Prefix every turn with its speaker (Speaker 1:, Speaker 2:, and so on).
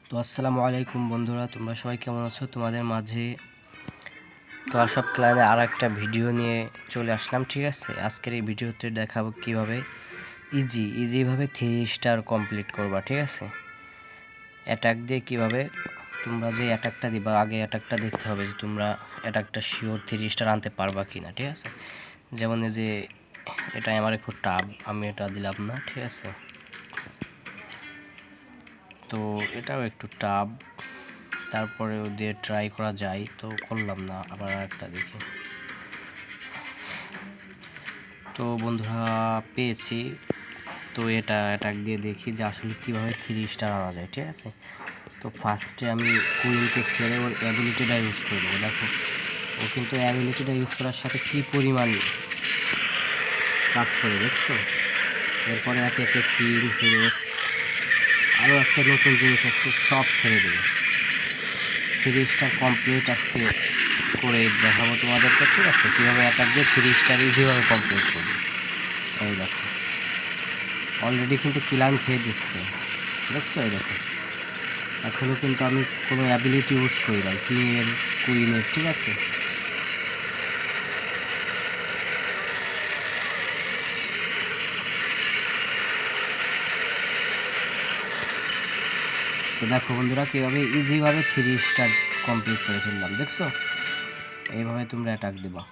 Speaker 1: তো আসসালামু আলাইকুম বন্ধুরা, তোমরা সবাই কেমন আছো? তোমাদের মাঝে ক্লাশ অফ ক্ল্যানে আর একটা ভিডিও নিয়ে চলে আসলাম। ঠিক আছে, আজকের এই ভিডিওতে দেখাবো কিভাবে ইজিভাবে 3 স্টার কমপ্লিট করবা। ঠিক আছে, অ্যাটাক দিয়ে কিভাবে তোমরা যে অ্যাটাকটা দিবা, আগে অ্যাটাকটা দেখতে হবে যে তোমরা অ্যাটাকটা শিওর 3 স্টার আনতে পারবা কি না। ঠিক আছে, যেমন এই যে এটা আমার একটু টাফ, আমি এটা দিলাম না। ঠিক আছে, তো এটাও একটু টাফ, তারপরে দিয়ে ট্রাই করা যায়, তো করলাম না, আবার একটা দেখি। তো বন্ধুরা পেয়েছি, তো এটা অ্যাটাক দিয়ে দেখি যে আসলে কীভাবে 3 স্টার আনা যায়। ঠিক আছে, তো ফার্স্টে আমি কুইনকে ছেড়ে ওর অ্যাবিলিটিটা ইউজ করে দেবো। দেখো ও কিন্তু অ্যাবিলিটিটা ইউজ করার সাথে কী পরিমাণ কাজ করে দেখছো। এরপরে একে একে কিং ছেড়ে আরও একটা নতুন জিনিস আসছে, সব ছেড়ে দেবে। 3 স্টার কমপ্লিট আজকে করে দেখাবো তোমাদেরকে। ঠিক আছে, কীভাবে অ্যাটাক দিয়ে 3 স্টার ইজিভাবে কমপ্লিট করবে। এই দেখো অলরেডি কিন্তু কিলান খেয়ে দিচ্ছে, দেখছো? এই দেখো এখনও কিন্তু আমি কোনো অ্যাবিলিটি ইউজ করি না কিংয়ের কুইনের। ঠিক আছে, তো দেখো বন্ধুরা কীভাবে ইজিভাবে 3 স্টার কমপ্লিট করে ফেললাম, দেখছো? এইভাবে তোমরা অ্যাটাক দেবা।